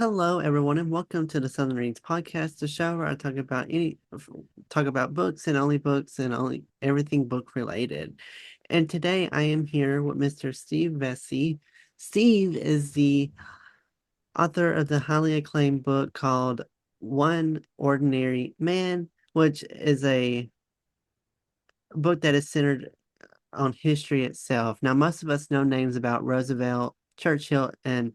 Hello, everyone, and welcome to the Southern Reads podcast, the show where I talk about books and only everything book related. And today I am here with Mr. Steve Vesce. Steve is the author of the highly acclaimed book called One Ordinary Man, which is a book that is centered on history itself. Now, most of us know names about Roosevelt, Churchill, and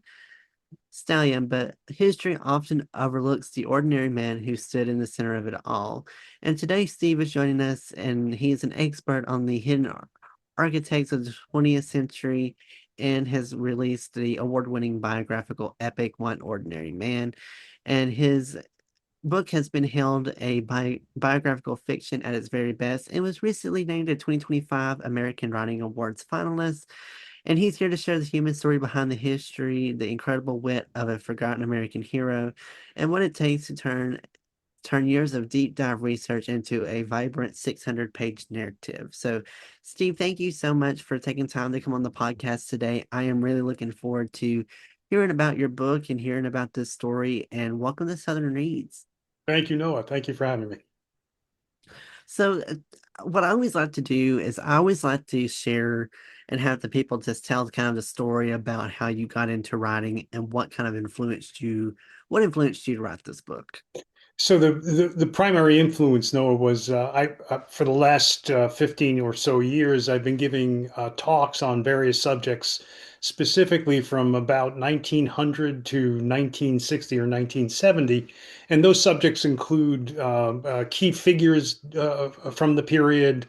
Stallion, but history often overlooks the ordinary man who stood in the center of it all. And today, Steve is joining us, and he's an expert on the hidden architects of the 20th century and has released the award-winning biographical epic One Ordinary Man. And his book has been held a biographical fiction at its very best and was recently named a 2025 American Writing Awards finalist. And he's here to share the human story behind the history, the incredible wit of a forgotten American hero, and what it takes to turn years of deep dive research into a vibrant 600-page narrative. So, Steve, thank you so much for taking time to come on the podcast today. I am really looking forward to hearing about your book and hearing about this story. And welcome to Southern Reads. Thank you, Noah. Thank you for having me. So, what I always like to do is I always like to share and have the people just tell kind of the story about how you got into writing and what influenced you to write this book. So the primary influence, Noah, was for the last 15 or so years, I've been giving talks on various subjects, specifically from about 1900 to 1960 or 1970. And those subjects include key figures from the period,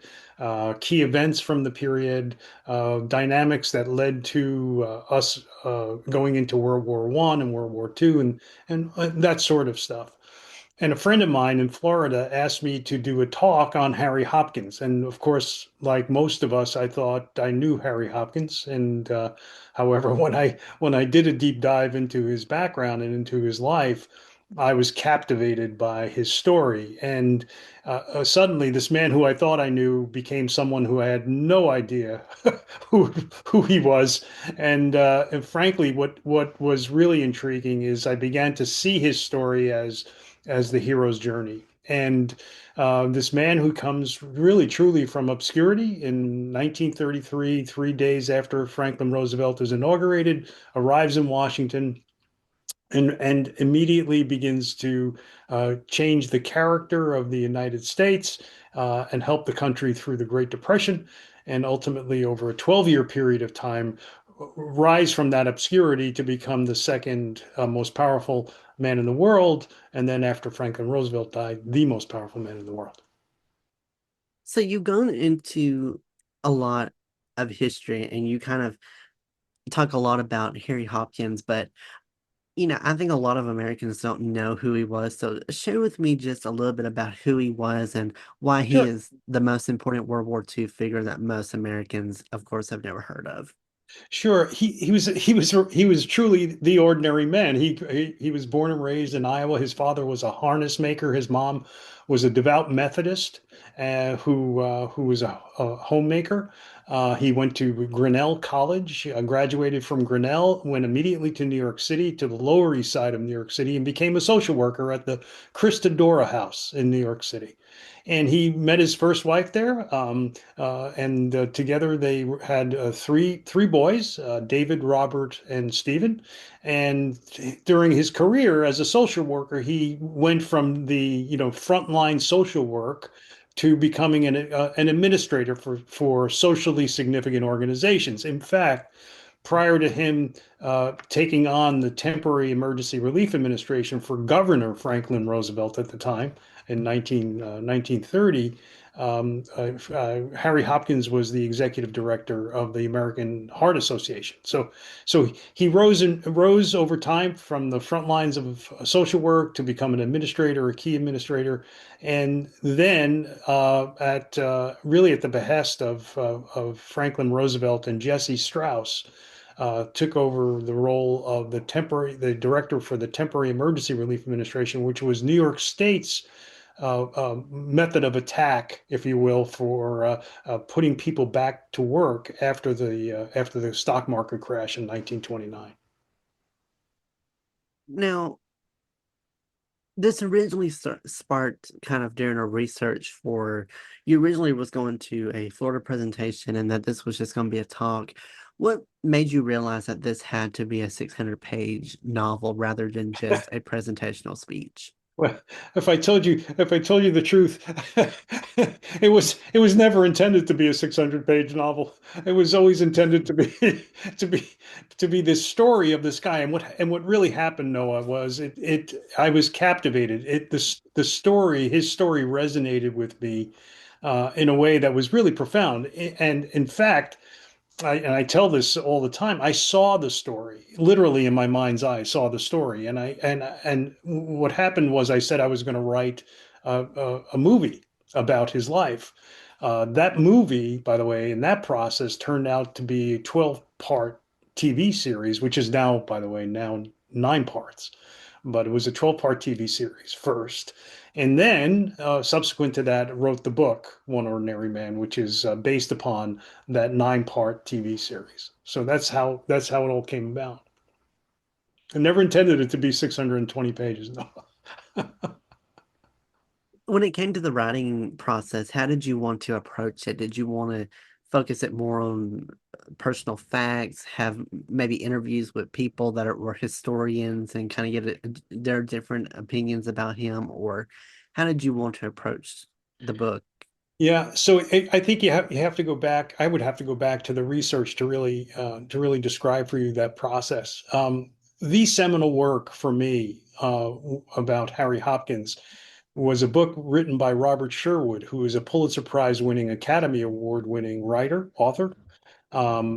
key events from the period, dynamics that led to us going into World War I and World War II, and that sort of stuff. And a friend of mine in Florida asked me to do a talk on Harry Hopkins. And of course, like most of us, I thought I knew Harry Hopkins. And however, when I did a deep dive into his background and into his life, I was captivated by his story. And suddenly, this man who I thought I knew became someone who I had no idea who who he was. And frankly, what was really intriguing is I began to see his story as the hero's journey. And this man who comes really truly from obscurity in 1933, 3 days after Franklin Roosevelt is inaugurated, arrives in Washington and immediately begins to change the character of the United States and help the country through the Great Depression, and ultimately over a 12-year period of time rise from that obscurity to become the second most powerful man in the world, and then after Franklin Roosevelt died, the most powerful man in the world. So you've gone into a lot of history and you kind of talk a lot about Harry Hopkins, but I think a lot of Americans don't know who he was. So share with me just a little bit about who he was and why he Sure. is the most important World War II figure that most Americans, of course, have never heard of. Sure, he was truly the ordinary man. He was born and raised in Iowa. His father was a harness maker. His mom was a devout Methodist who was a homemaker. He went to Grinnell College, graduated from Grinnell, went immediately to New York City, to the Lower East Side of New York City, and became a social worker at the Christodora House in New York City. And he met his first wife there, and together they had three boys, David, Robert, and Stephen. And during his career as a social worker, he went from the frontline social work to becoming an administrator for socially significant organizations. In fact, prior to him taking on the Temporary Emergency Relief Administration for Governor Franklin Roosevelt at the time in 1930, Harry Hopkins was the executive director of the American Heart Association. So he rose over time from the front lines of social work to become an administrator, a key administrator, and then really at the behest of Franklin Roosevelt and Jesse Strauss, took over the role of the director for the Temporary Emergency Relief Administration, which was New York State's method of attack, if you will, for putting people back to work after the stock market crash in 1929. Now, this originally sparked kind of during a research for you originally was going to a Florida presentation and that this was just going to be a talk. What made you realize that this had to be a 600-page novel rather than just a presentational speech? Well, if I told you the truth, it was never intended to be a 600-page novel. It was always intended to be to be to be this story of this guy. And what really happened, Noah, was it I was captivated. The story, his story resonated with me in a way that was really profound. And in fact, and I tell this all the time. I saw the story literally in my mind's eye. Saw the story, and what happened was I said I was going to write a movie about his life. That movie, by the way, in that process turned out to be a 12-part TV series, which is now, by the way, now 9 parts. But it was a 12-part TV series first. And then, subsequent to that, wrote the book, One Ordinary Man, which is based upon that 9-part TV series. So that's how it all came about. I never intended it to be 620 pages. No. When it came to the writing process, how did you want to approach it? Did you want to focus it more on personal facts, have maybe interviews with people were historians and kind of get their different opinions about him, or how did you want to approach the book? Yeah, so I think you have to go back. I would have to go back to the research to really describe for you that process. The seminal work for me about Harry Hopkins was a book written by Robert Sherwood, who is a Pulitzer Prize winning, Academy Award winning writer, author.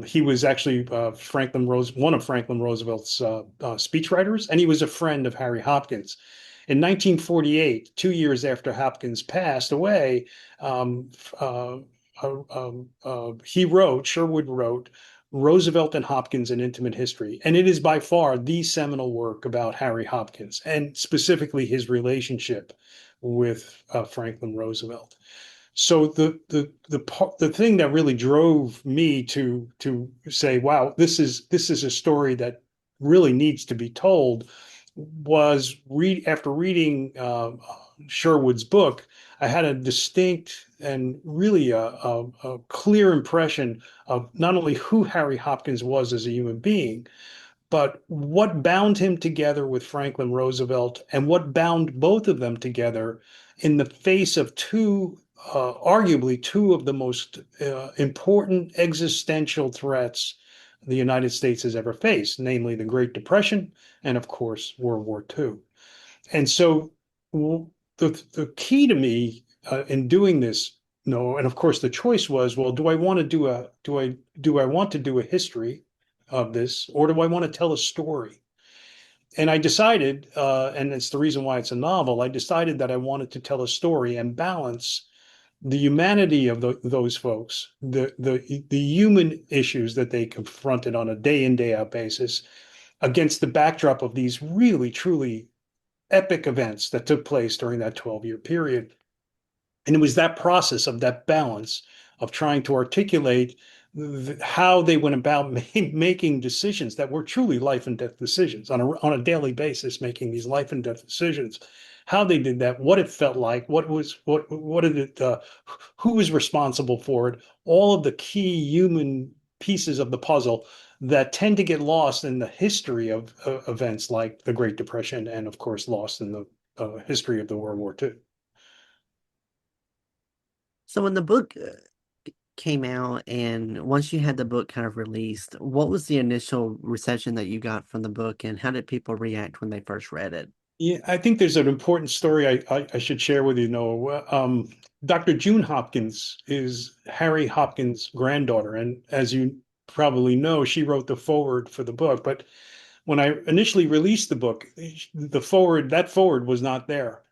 He was actually one of Franklin Roosevelt's speechwriters, and he was a friend of Harry Hopkins. In 1948, 2 years after Hopkins passed away, um, uh, Sherwood wrote Roosevelt and Hopkins: An Intimate History. And it is by far the seminal work about Harry Hopkins and specifically his relationship with Franklin Roosevelt. So the thing that really drove me to say, wow, this is a story that really needs to be told was after reading Sherwood's book, I had a distinct and really a clear impression of not only who Harry Hopkins was as a human being, but what bound him together with Franklin Roosevelt and what bound both of them together in the face of arguably two of the most important existential threats the United States has ever faced, namely the Great Depression and, of course, World War II. And so the key to me in doing this, no, and of course the choice was, well, do I want to do a history of this, or do I want to tell a story? And I decided, and it's the reason why it's a novel, I decided that I wanted to tell a story and balance the humanity of those folks, the human issues that they confronted on a day in, day out basis against the backdrop of these really, truly epic events that took place during that 12-year period. And it was that process of that balance of trying to articulate how they went about making decisions that were truly life and death decisions on a daily basis, making these life and death decisions. How they did that, what it felt like, what did it, who was responsible for it, all of the key human pieces of the puzzle that tend to get lost in the history of events like the Great Depression and, of course, lost in the history of the World War II. So when the book came out and once you had the book kind of released, what was the initial reception that you got from the book and how did people react when they first read it? Yeah, I think there's an important story I should share with you, Noah. Dr. June Hopkins is Harry Hopkins' granddaughter, and as you probably know, she wrote the foreword for the book. But when I initially released the book, that foreword was not there.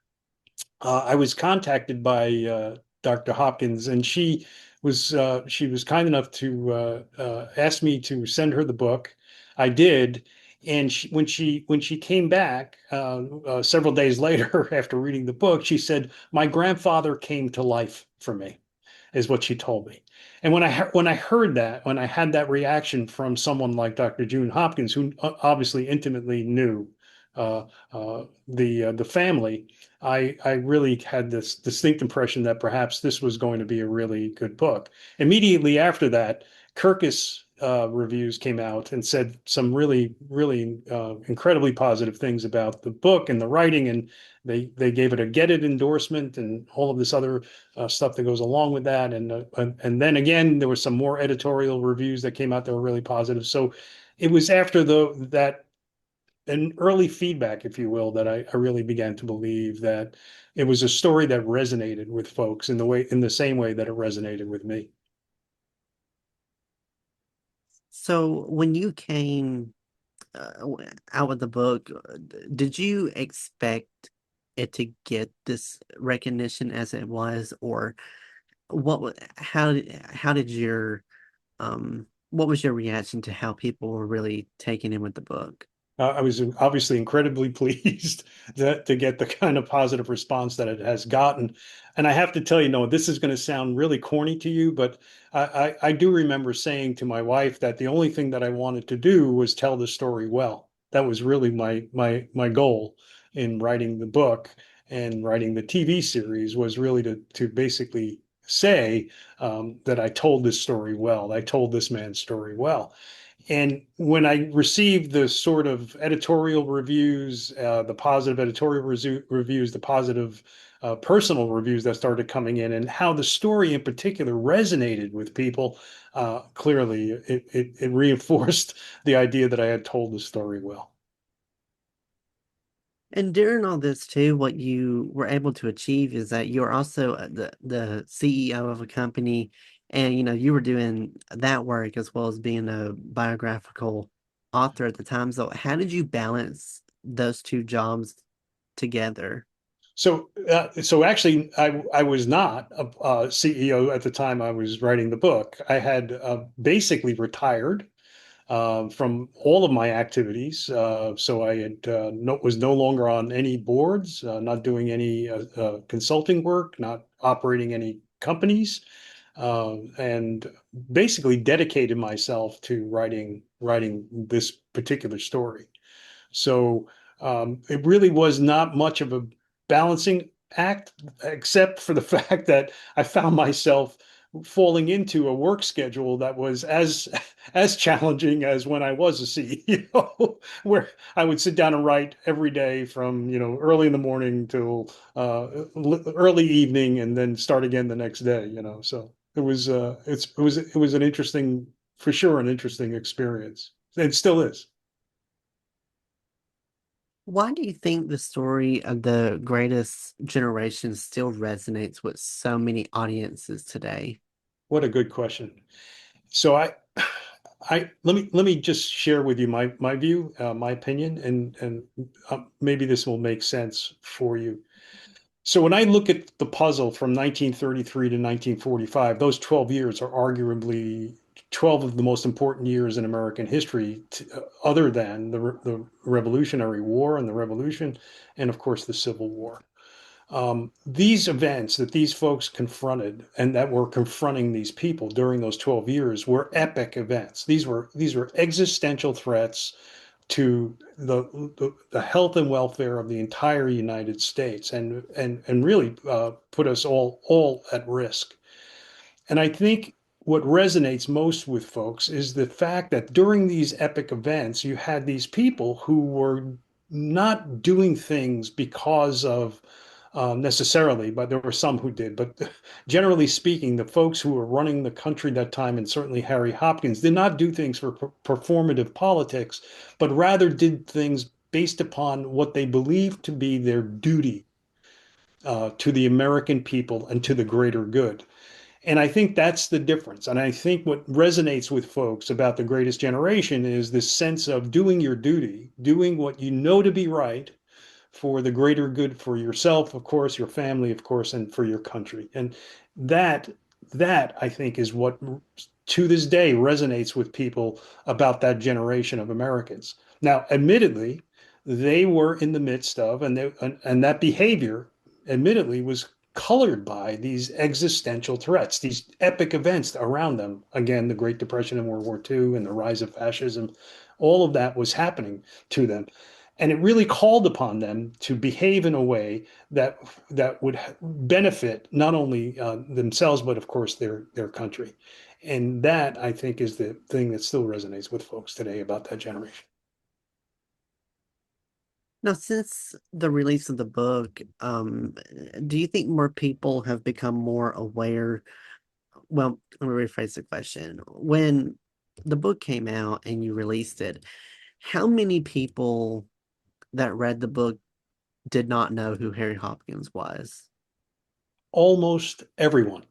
I was contacted by Dr. Hopkins, and she was kind enough to ask me to send her the book. I did, and when she came back several days later after reading the book, she said, "My grandfather came to life for me," is what she told me. And when I heard that, when I had that reaction from someone like Dr. June Hopkins, who obviously intimately knew the family, I really had this distinct impression that perhaps this was going to be a really good book. Immediately after that, Kirkus reviews came out and said some really incredibly positive things about the book and the writing, and they gave it a get it endorsement and all of this other stuff that goes along with that. And then again, there was some more editorial reviews that came out that were really positive. So it was after that an early feedback, if you will, that I really began to believe that it was a story that resonated with folks in the same way that it resonated with me. So when you came out with the book, did you expect it to get this recognition as it was, or how did your what was your reaction to how people were really taking in with the book? I was obviously incredibly pleased to get the kind of positive response that it has gotten. And I have to tell you, no, this is going to sound really corny to you, but I do remember saying to my wife that the only thing that I wanted to do was tell the story well. That was really my goal in writing the book and writing the TV series, was really to basically say that I told this story well. I told this man's story well. And when I received the sort of editorial reviews, the positive reviews, the positive personal reviews that started coming in, and how the story in particular resonated with people, clearly it reinforced the idea that I had told the story well. And during all this too, what you were able to achieve is that you're also the CEO of a company, and you were doing that work as well as being a biographical author at the time. So how did you balance those two jobs together? So actually, I was not a CEO at the time I was writing the book. I had basically retired from all of my activities. So I had was no longer on any boards, not doing any consulting work, not operating any companies, and basically dedicated myself to writing this particular story. So it really was not much of a balancing act, except for the fact that I found myself falling into a work schedule that was as challenging as when I was a CEO, where I would sit down and write every day from early in the morning till early evening, and then start again the next day. So it was an interesting, for sure, an interesting experience. It still is. Why do you think the story of the greatest generation still resonates with so many audiences today? What a good question. So I let me just share with you my view, my opinion, and maybe this will make sense for you. So when I look at the puzzle from 1933 to 1945, those 12 years are arguably 12 of the most important years in American history, other than the Revolutionary War and the Revolution, and of course the Civil War. These events that these folks confronted and that were confronting these people during those 12 years were epic events. These were existential threats to the health and welfare of the entire United States, and really put us all at risk. And I think what resonates most with folks is the fact that during these epic events, you had these people who were not doing things because of necessarily, but there were some who did. But generally speaking, the folks who were running the country that time, and certainly Harry Hopkins, did not do things for performative politics, but rather did things based upon what they believed to be their duty to the American people and to the greater good. And I think that's the difference. And I think what resonates with folks about the greatest generation is this sense of doing your duty, doing what you know to be right for the greater good for yourself, of course, your family, of course, and for your country. And that that I think is what to this day resonates with people about that generation of Americans. Now, admittedly, they were in the midst of, and that behavior, admittedly, was colored by these existential threats, these epic events around them. Again, the Great Depression and World War II and the rise of fascism, all of that was happening to them. And it really called upon them to behave in a way that would benefit not only themselves, but of course their country. And that, I think, is the thing that still resonates with folks today about that generation. Now, since the release of the book, do you think more people have become more aware? Well, let me rephrase the question. When the book came out and you released it, how many people that read the book did not know who Harry Hopkins was? Almost everyone.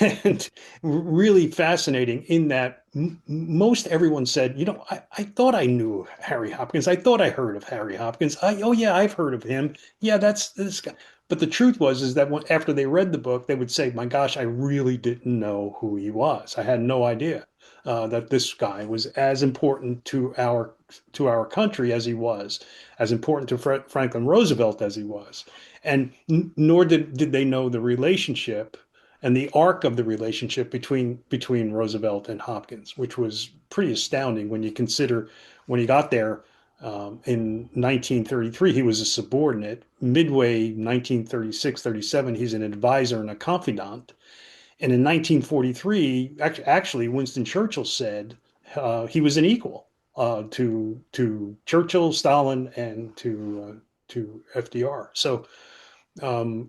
And really fascinating in that most everyone said, I thought I knew Harry Hopkins. I thought I heard of Harry Hopkins. Oh yeah, I've heard of him. Yeah, that's this guy. But the truth was is that after they read the book, they would say, "My gosh, I really didn't know who he was. I had no idea that this guy was as important to our country as he was, as important to Franklin Roosevelt as he was, and nor did they know the relationship." And the arc of the relationship between Roosevelt and Hopkins, which was pretty astounding when you consider when he got there in 1933, he was a subordinate. Midway 1936-37, he's an advisor and a confidant. And in 1943, actually, Winston Churchill said he was an equal to Churchill, Stalin, and to FDR. So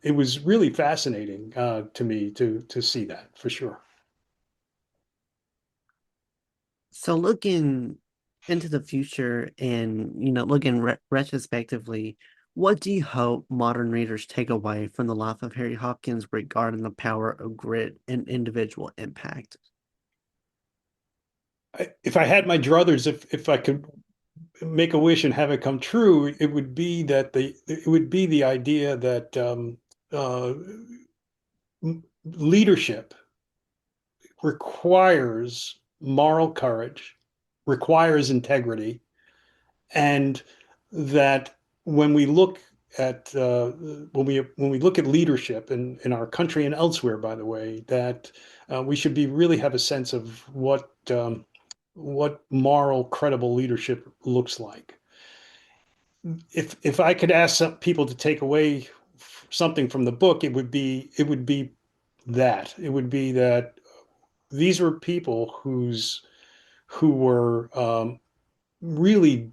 it was really fascinating to me to see that for sure. So looking into the future and looking retrospectively, what do you hope modern readers take away from the life of Harry Hopkins regarding the power of grit and individual impact? If I had my druthers, if I could make a wish and have it come true, it would be the idea that uh, leadership requires moral courage, requires integrity, and that when we look at when we look at leadership in our country and elsewhere, by the way, that we should be really have a sense of what moral, credible leadership looks like. If I could ask some people to take away something from the book, it would be that it would be that these were people who were really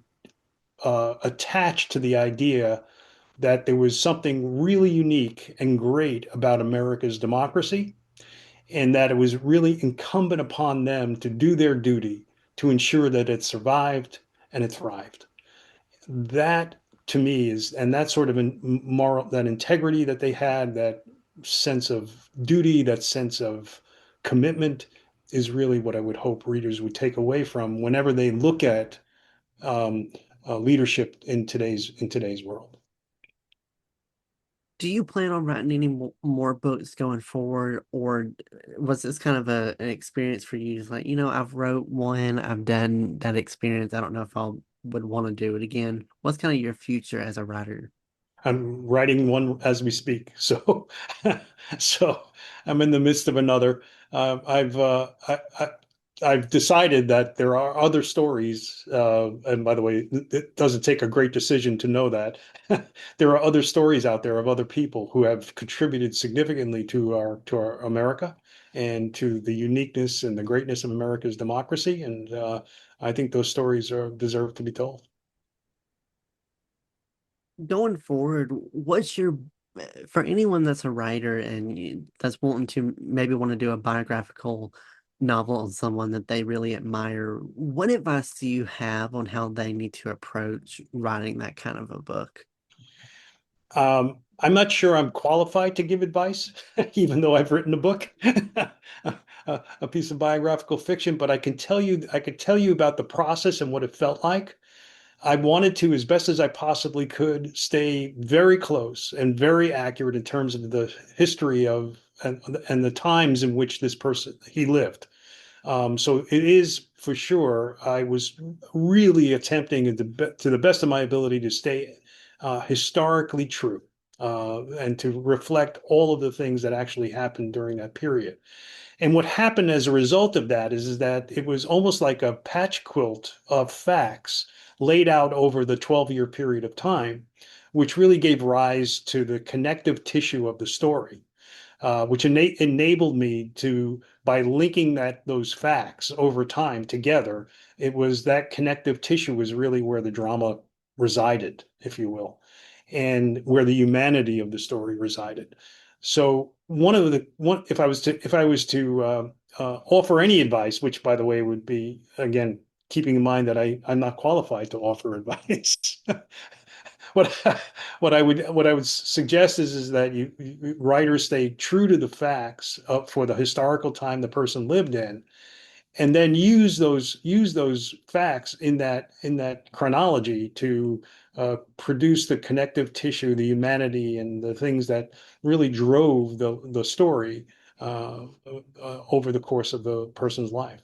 attached to the idea that there was something really unique and great about America's democracy, and that it was really incumbent upon them to do their duty to ensure that it survived and it thrived. That to me is, and that sort of moral, that integrity that they had, that sense of duty, that sense of commitment is really what I would hope readers would take away from whenever they look at um, leadership in today's world. Do you plan on writing any more books going forward, or was this kind of an experience for you? Just like, I've wrote one, I've done that experience. I don't know if I would want to do it again. What's kind of your future as a writer? I'm writing one as we speak, so so I'm in the midst of another. I've decided that there are other stories, and by the way, it doesn't take a great decision to know that there are other stories out there of other people who have contributed significantly to our America and to the uniqueness and the greatness of America's democracy, and I think those stories are deserve to be told. Going forward, what's your for anyone that's a writer and that's wanting to maybe want to do a biographical novel on someone that they really admire, what advice do you have on how they need to approach writing that kind of a book? I'm not sure I'm qualified to give advice, even though I've written a book, a piece of biographical fiction, but I could tell you about the process and what it felt like. I wanted to, as best as I possibly could, stay very close and very accurate in terms of the history of and the times in which this person he lived. So it is for sure. I was really attempting to the best of my ability to stay historically true and to reflect all of the things that actually happened during that period. And what happened as a result of that is that it was almost like a patch quilt of facts laid out over the 12-year period of time, which really gave rise to the connective tissue of the story, which enabled me to, by linking those facts over time together, it was that connective tissue was really where the drama resided, if you will, and where the humanity of the story resided. So if I was to offer any advice, which by the way would be, again, keeping in mind that I'm not qualified to offer advice. what what I would suggest is that writers stay true to the facts for the historical time the person lived in, and then use those facts in that chronology to produce the connective tissue, the humanity, and the things that really drove the story over the course of the person's life.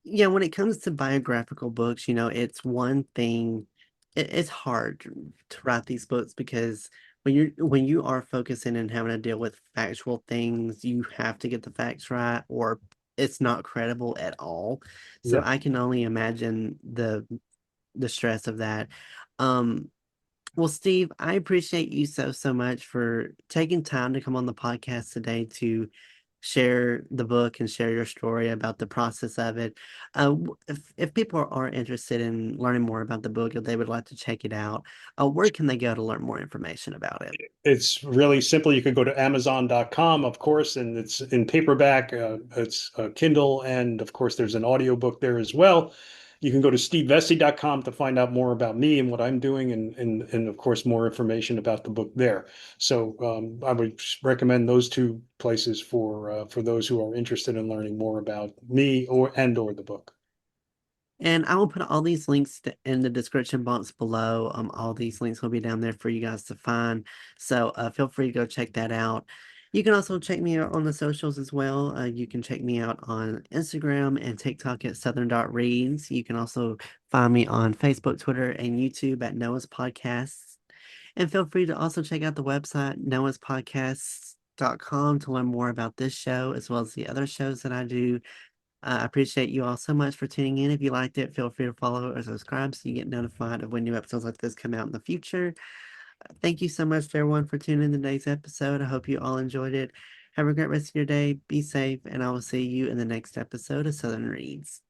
Yeah, when it comes to biographical books, it's one thing. It's hard to write these books because when you are focusing and having to deal with factual things, you have to get the facts right, or it's not credible at all. So Yep. I can only imagine the stress of that. Um, well, Steve, I appreciate you so much for taking time to come on the podcast today to share the book and share your story about the process of it. If people are interested in learning more about the book, if they would like to check it out, where can they go to learn more information about it? It's really simple. You can go to Amazon.com, of course, and it's in paperback. It's Kindle, and of course, there's an audiobook there as well. You can go to stevevesce.com to find out more about me and what I'm doing, and of course, more information about the book there. So I would recommend those two places for those who are interested in learning more about me or the book. And I will put all these links in the description box below. All these links will be down there for you guys to find. So feel free to go check that out. You can also check me out on the socials as well. You can check me out on Instagram and TikTok at Southern.Reads. You can also find me on Facebook, Twitter, and YouTube at Noah's Podcasts. And feel free to also check out the website, noahspodcasts.com, to learn more about this show as well as the other shows that I do. I appreciate you all so much for tuning in. If you liked it, feel free to follow or subscribe so you get notified of when new episodes like this come out in the future. Thank you so much to everyone for tuning in today's episode. I hope you all enjoyed it. Have a great rest of your day. Be safe, and I will see you in the next episode of Southern Reads.